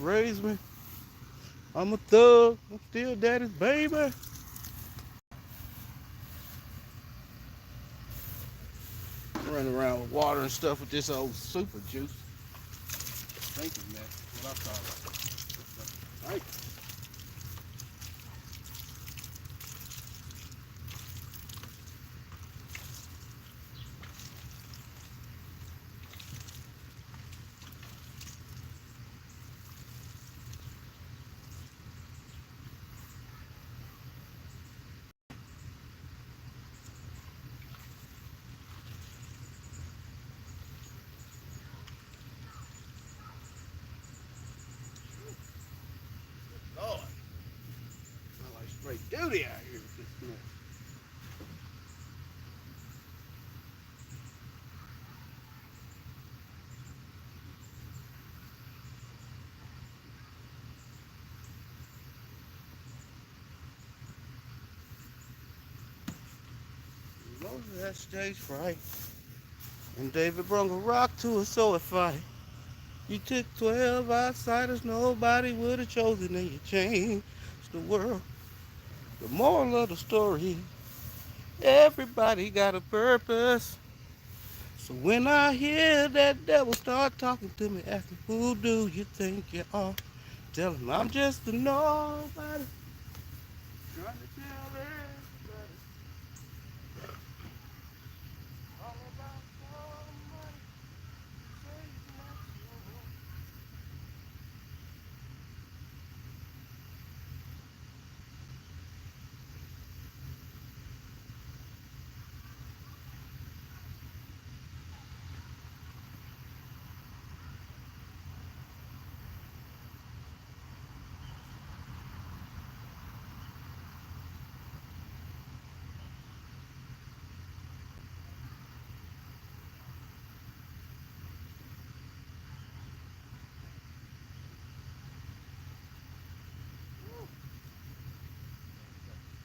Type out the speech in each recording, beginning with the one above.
raised me. I'm a thug. I'm still daddy's baby. Running around with water and stuff with this old super juice. Thank you, man. What I call it. Thank you. Lord. I like straight duty out here with this mess. Moses had stage fright, and David brung a rock to a sword fight. You took 12 outsiders nobody would have chosen, and you changed the world. The moral of the story, everybody got a purpose. So when I hear that devil start talking to me, asking, who do you think you are? Tell him I'm just a nobody, trying to tell everybody all about somebody saving my soul.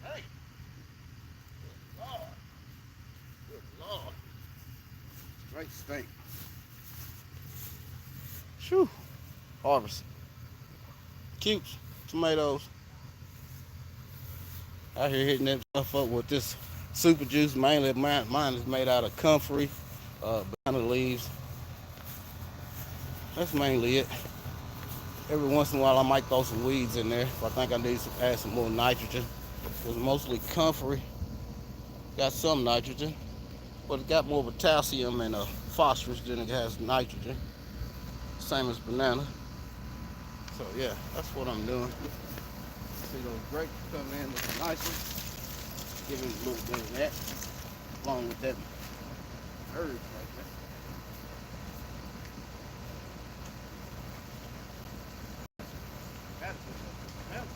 Hey, good Lord, good Lord. Straight stink. Shoo. Harvest. Cutes, tomatoes. Out here hitting that stuff up with this super juice. Mainly mine is made out of comfrey, banana leaves. That's mainly it. Every once in a while I might throw some weeds in there if I think I need to add some more nitrogen. It's mostly comfrey. Got some nitrogen, but it got more potassium and phosphorus than it has nitrogen. Same as banana. So yeah, that's what I'm doing. See those grapes coming in looking nicely. Give it a little bit of that, along with that herb right there. That's what I'm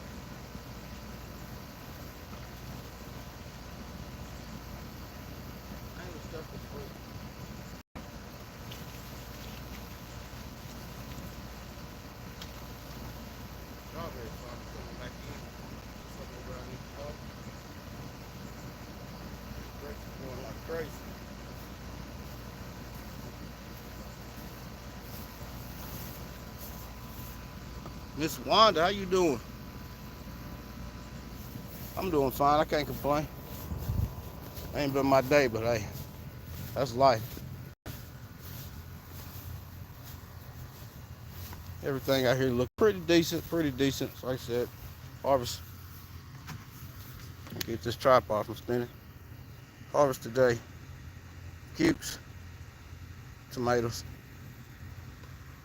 stuff is free. Strawberry farm coming back in. Something where I need to go. Grapes are going like crazy. Miss Wanda, how you doing? I'm doing fine. I can't complain. Ain't been my day, but hey, that's life. Everything out here look pretty decent, pretty decent. Like I said, harvest. Get this tripod from spinning. Harvest today. Cukes, tomatoes.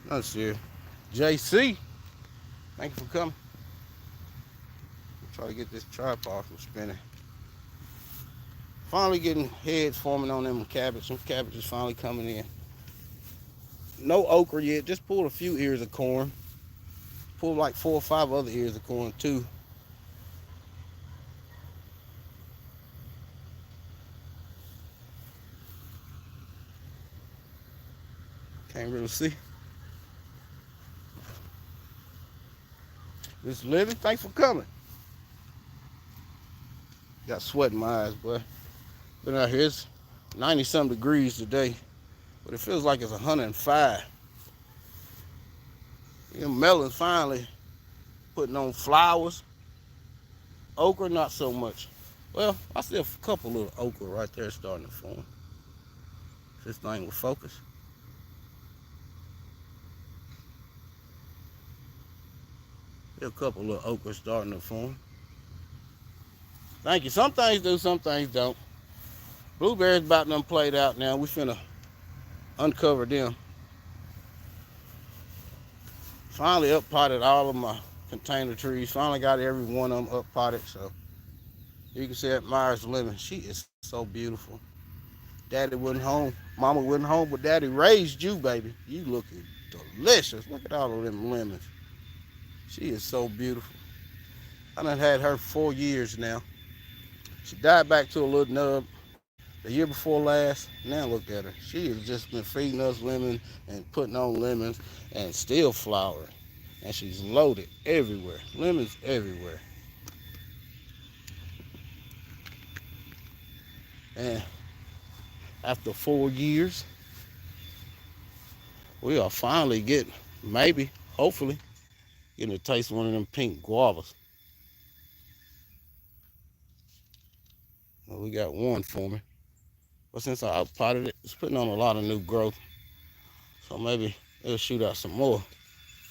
That's here. JC, thank you for coming. Try to get this tripod from spinning. Finally getting heads forming on them cabbage. Some cabbage is finally coming in. No okra yet. Just pulled a few ears of corn. Pulled like 4 or 5 other ears of corn too. Can't really see. Miss Living, thanks for coming. Got sweat in my eyes, boy. Been out here, it's 90-something degrees today, but it feels like it's 105. Melons finally putting on flowers. Okra, not so much. Well, I see a couple little okra right there starting to form. If this thing will focus. A couple little okra starting to form. Thank you. Some things do, some things don't. Blueberries about done played out now. We finna uncover them. Finally up potted all of my container trees. Finally got every one of them up potted. So you can see that Myers lemon. She is so beautiful. Daddy wasn't home. Mama wasn't home, but Daddy raised you, baby. You looking delicious. Look at all of them lemons. She is so beautiful. I done had her 4 years now. She died back to a little nub the year before last. Now look at her. She has just been feeding us lemons and putting on lemons and still flowering. And she's loaded everywhere. Lemons everywhere. And after 4 years, we are finally getting, maybe, hopefully, getting to taste one of them pink guavas. Well, we got one for me. But since I potted it, it's putting on a lot of new growth. So maybe it'll shoot out some more.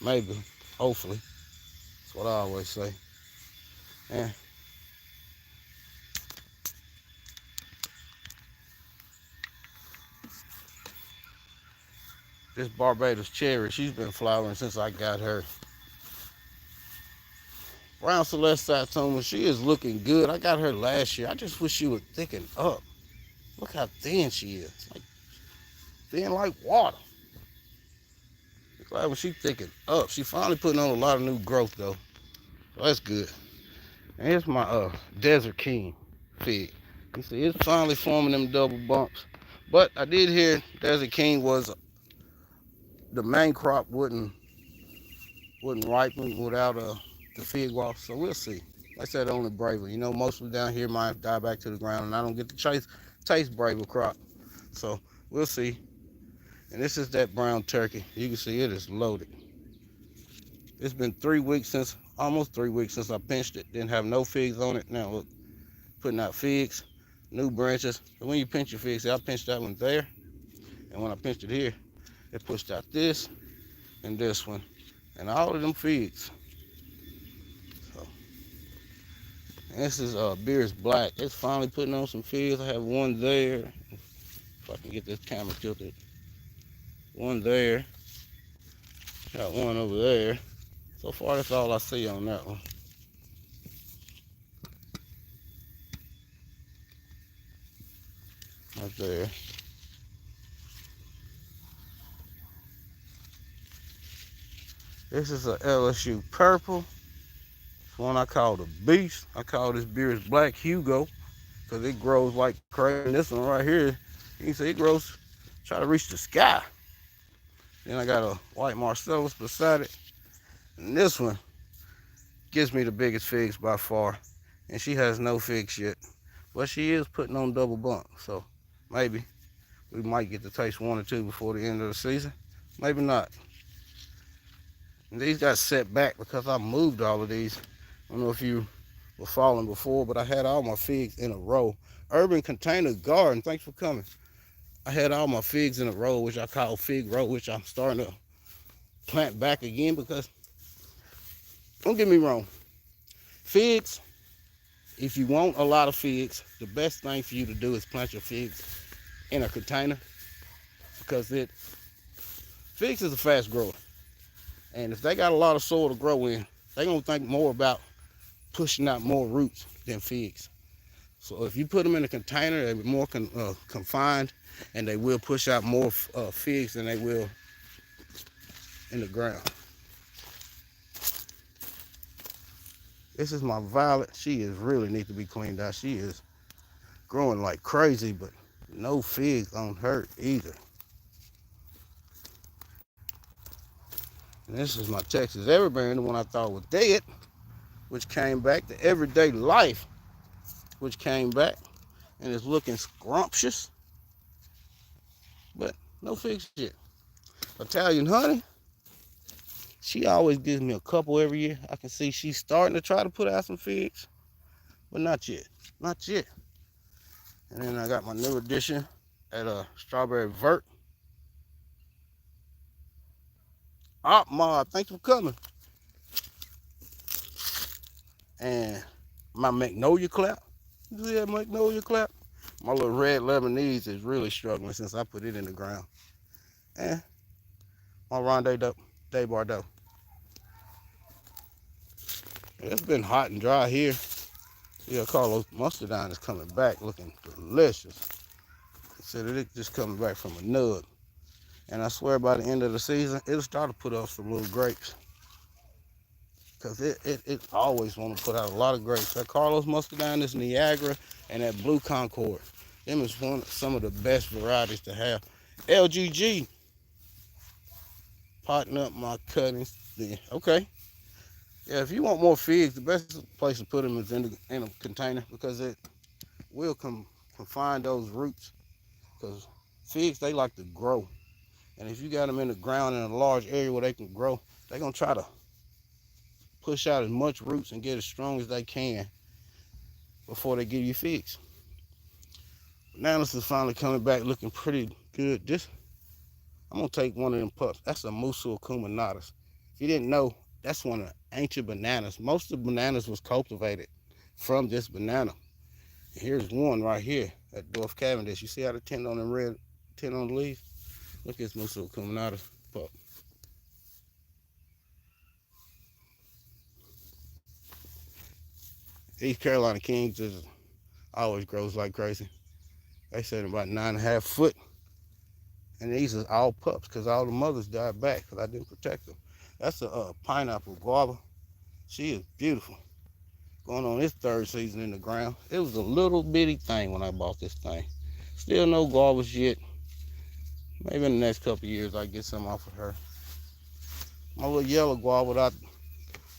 Maybe, hopefully. That's what I always say. And this Barbados cherry, she's been flowering since I got her. Brown Celeste Satsuma, she is looking good. I got her last year. I just wish she would thicken up. Look how thin she is. Like thin like water. Glad when she thickened up. She finally putting on a lot of new growth though. So that's good. And here's my Desert King fig. You see, it's finally forming them double bumps. But I did hear Desert King was the main crop wouldn't ripen without the fig walk. So we'll see. Like I said, only Braver. You know, mostly down here might die back to the ground, and I don't get to taste Braver crop. So we'll see. And this is that brown turkey. You can see it is loaded. It's been 3 weeks since, almost 3 weeks since I pinched it. Didn't have no figs on it. Now look, putting out figs, new branches. And when you pinch your figs, I pinched that one there. And when I pinched it here, it pushed out this and this one. And all of them figs. So, and this is Beer's Black. It's finally putting on some figs. I have one there. If I can get this camera tilted. One there. Got one over there. So far, that's all I see on that one. Right there. This is a LSU purple. It's one I call the beast. I call this Beer's Black Hugo because it grows like crazy. And this one right here, you can see it grows, try to reach the sky. Then I got a white Marcellus beside it. And this one gives me the biggest figs by far. And she has no figs yet. But she is putting on double bump. So maybe we might get to taste one or two before the end of the season. Maybe not. And these got set back because I moved all of these. I don't know if you were following before, but I had all my figs in a row. Urban Container Garden, thanks for coming. I had all my figs in a row, which I call fig row, which I'm starting to plant back again because, don't get me wrong, figs, if you want a lot of figs, the best thing for you to do is plant your figs in a container because figs is a fast grower. And if they got a lot of soil to grow in, they're going to think more about pushing out more roots than figs. So if you put them in a container, they'll be more confined, and they will push out more figs than they will in the ground. This is my violet. She is really need to be cleaned out. She is growing like crazy, but no figs on her either. And this is my Texas Everbearing, the one I thought was dead, which came back. The Everyday Life, which came back and is looking scrumptious, but no figs yet. Italian Honey, She always gives me a couple every year. I can see she's starting to try to put out some figs, but not yet. Not yet. And then I got my new addition at Strawberry Vert. Ma, thanks for coming. And my Magnolia clap. You see that Magnolia clap? My little red Lebanese is really struggling since I put it in the ground. And my Ronde Day Bordeaux. It's been hot and dry here. Yeah, Carlos Mustardine is coming back looking delicious. He said it just coming back from a nug. And I swear by the end of the season, it'll start to put up some little grapes. Because it always want to put out a lot of grapes. That Carlos Mustardine, this Niagara, and that Blue Concord. Them is some of the best varieties to have. LGG, potting up my cuttings. Then, okay. Yeah, if you want more figs, the best place to put them is in a container because it will confine those roots. Because figs, they like to grow. And if you got them in the ground in a large area where they can grow, they're going to try to push out as much roots and get as strong as they can before they give you figs. Now this is finally coming back looking pretty good. I'm going to take one of them pups. That's a Musul Cuminatus. If you didn't know, that's one of the ancient bananas. Most of the bananas was cultivated from this banana. And here's one right here at Dwarf Cavendish. You see how the tint on the red tint on the leaves? Look at this Musul Cuminatus pup. East Carolina Kings always grows like crazy. They said about 9.5 foot. And these are all pups because all the mothers died back because I didn't protect them. That's a pineapple guava. She is beautiful. Going on its third season in the ground. It was a little bitty thing when I bought this thing. Still no guavas yet. Maybe in the next couple of years I get some off of her. My little yellow guava that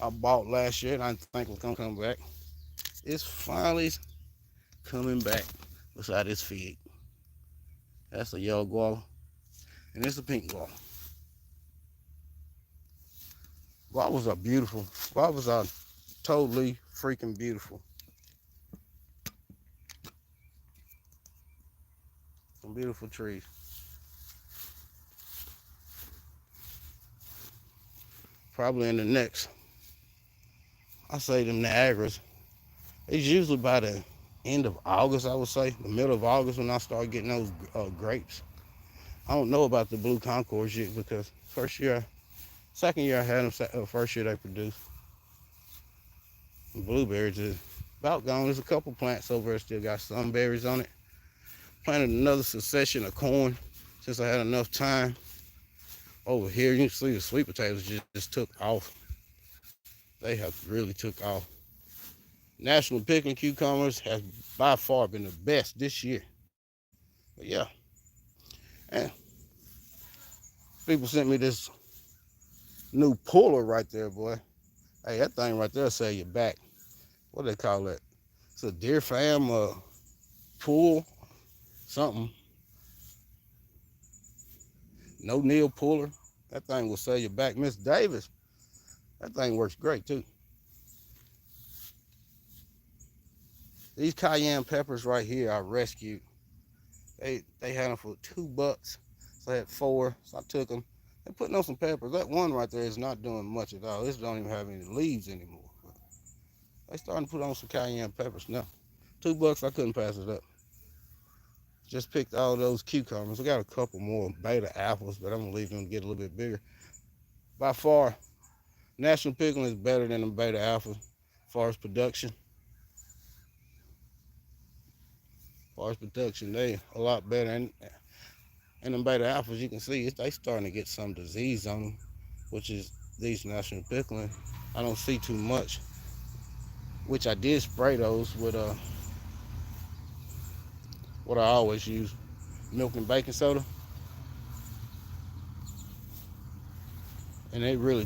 I bought last year and I didn't think was gonna come back. It's finally coming back beside this fig. That's a yellow guava. And it's a pink guava. Guavas are beautiful. Guavas are totally freaking beautiful. Some beautiful trees. Probably in the next, I say them Niagaras. It's usually by the end of August, I would say. The middle of August when I start getting those grapes. I don't know about the Blue Concords yet because second year I had them, first year they produced. And blueberries is about gone. There's a couple plants over there still got some berries on it. Planted another succession of corn since I had enough time. Over here, you can see the sweet potatoes just took off. They have really took off. National Picking cucumbers has by far been the best this year. But yeah. And people sent me this new puller right there, boy. Hey, that thing right there sell your back. What do they call that? It's a deer fam pull, something. No Neil puller. That thing will sell your back. Miss Davis, that thing works great too. These cayenne peppers right here I rescued. They had them for $2. So I had 4, so I took them. They're putting on some peppers. That one right there is not doing much at all. This don't even have any leaves anymore. But they starting to put on some cayenne peppers now. $2, I couldn't pass it up. Just picked all those cucumbers. I got a couple more beta apples, but I'm gonna leave them to get a little bit bigger. By far, National Pickling is better than the beta apples as far as production. They a lot better. And them beta apples, you can see they starting to get some disease on them, which is these National Pickling. I don't see too much, which I did spray those with what I always use, milk and baking soda. And it really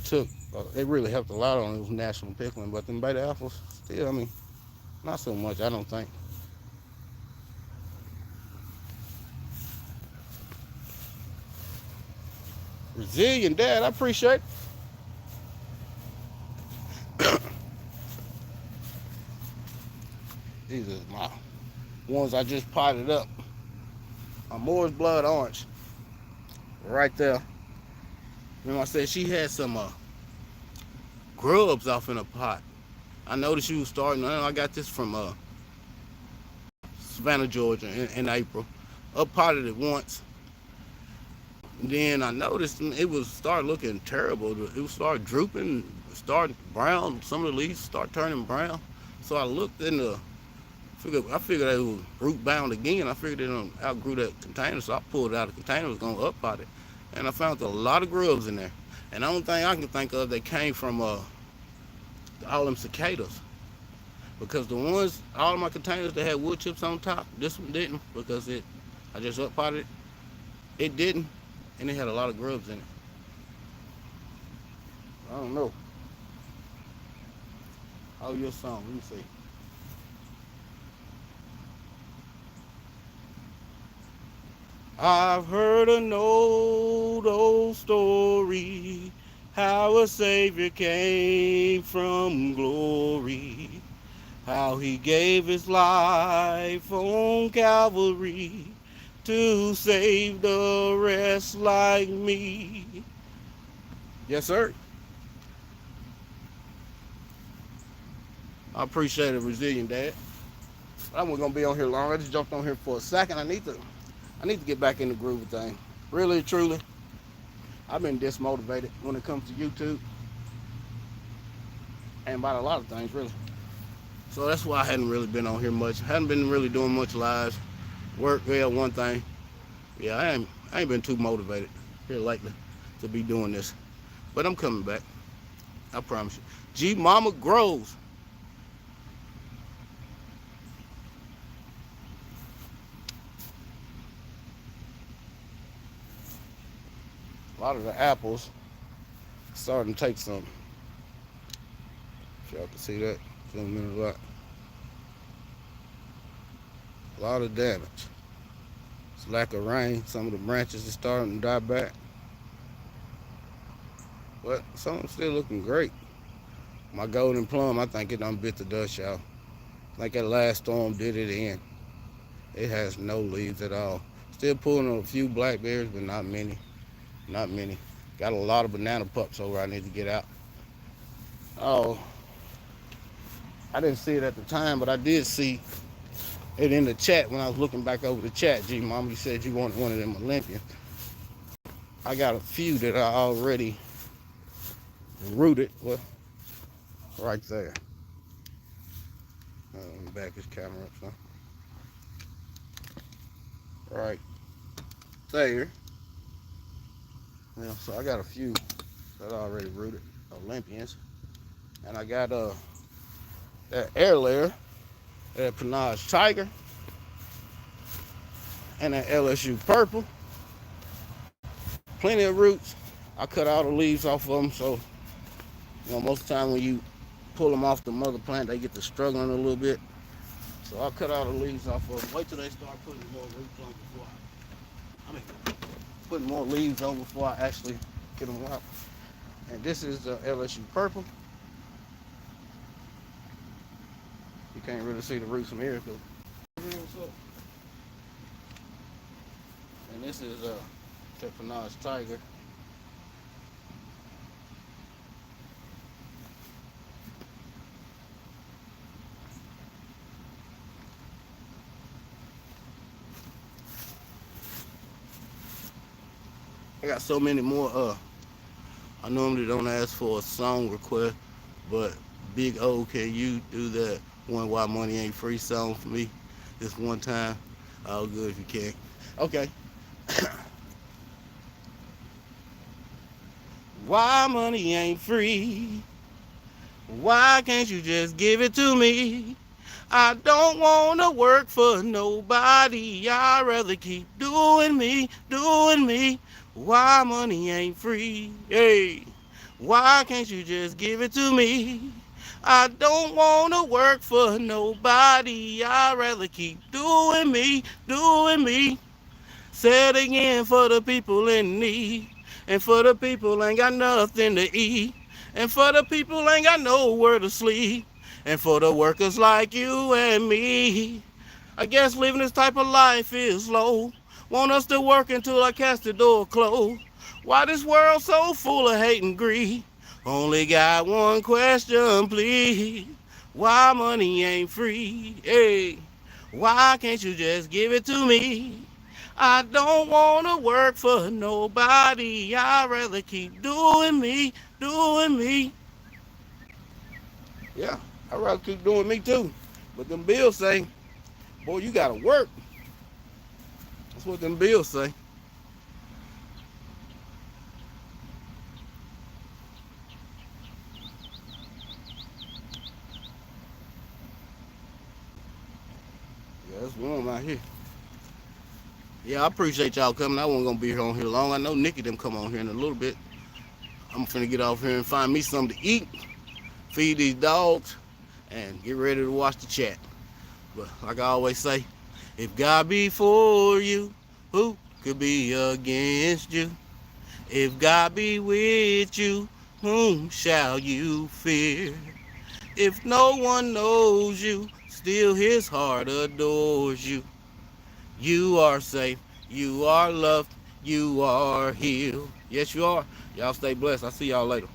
helped a lot on those National Pickling, but them beta apples, still, I mean, not so much, I don't think. Resilient Dad, I appreciate it. These are my ones I just potted up. A Moore's Blood Orange. Right there. Remember I said she had some grubs off in a pot. I noticed she was starting. I got this from Savannah, Georgia in April. Up potted it once. Then I noticed it was start looking terrible. It would start drooping, start brown. Some of the leaves start turning brown. So I looked in the I figured it was root bound again. I figured it outgrew that container, so I pulled it out of the container. Was gonna up pot it, and I found a lot of grubs in there. And the only thing I can think of that came from all them cicadas, because the ones all of my containers that had wood chips on top, this one didn't because I just up potted it. It didn't, and it had a lot of grubs in it. I don't know. How your song? Let me see. I've heard an old story, how a Savior came from glory, how he gave his life on Calvary to save the rest like me. Yes, sir. I appreciate it, Resilient Dad. I wasn't gonna be on here long. I just jumped on here for a second. I need to get back in the groove of things. Really, truly, I've been dismotivated when it comes to YouTube and about a lot of things, really. So that's why I hadn't really been on here much. Hadn't been really doing much lives. Work, yeah, one thing. Yeah, I ain't been too motivated here lately to be doing this. But I'm coming back. I promise you. G Mama grows. A lot of the apples starting to take some. If y'all can see that, zoom in a lot. A lot of damage. It's lack of rain. Some of the branches are starting to die back. But some of them still looking great. My golden plum, I think it done bit the dust, y'all. I think that last storm did it in. It has no leaves at all. Still pulling on a few blackberries, but not many. Not many. Got a lot of banana pups over I need to get out. Oh, I didn't see it at the time, but I did see it in the chat when I was looking back over the chat. G Mama, you said you wanted one of them Olympians. I got a few that I already rooted. Well, right there. Let me back this camera up, son. Right there. Yeah, so I got a few that I already rooted, Olympians. And I got that air layer, that Panache Tiger, and that LSU Purple. Plenty of roots. I cut all the leaves off of them, so most of the time when you pull them off the mother plant, they get to struggling a little bit. So I cut all the leaves off of them. Wait till they start putting more roots on before putting more leaves on before I actually get them out. And this is the LSU Purple. You can't really see the roots from here. And this is the Panache Tiger. I got so many more. I normally don't ask for a song request, but Big O, can you do that one Why Money Ain't Free song for me this one time? All good if you can. Okay. Why money ain't free? Why can't you just give it to me? I don't wanna work for nobody. I'd rather keep doing me, doing me. Why money ain't free? Hey, why can't you just give it to me? I don't wanna work for nobody. I'd rather keep doing me, doing me. Say it again for the people in need. And for the people ain't got nothing to eat. And for the people ain't got nowhere to sleep. And for the workers like you and me, I guess living this type of life is low. Want us to work until I cast the door closed. Why this world so full of hate and greed? Only got one question, please. Why money ain't free? Hey, why can't you just give it to me? I don't wanna work for nobody. I'd rather keep doing me, doing me. Yeah, I'd rather keep doing me too. But them bills say, boy, you gotta work. That's what them bills say. Yeah, it's warm out here. Yeah, I appreciate y'all coming. I wasn't gonna be here on here long. I know Nikki them come on here in a little bit. I'm finna get off here and find me something to eat, feed these dogs, and get ready to watch the chat. But like I always say, if God be for you, who could be against you? If God be with you, whom shall you fear? If no one knows you, still his heart adores you. You are safe, you are loved, you are healed. Yes, you are. Y'all stay blessed. I'll see y'all later.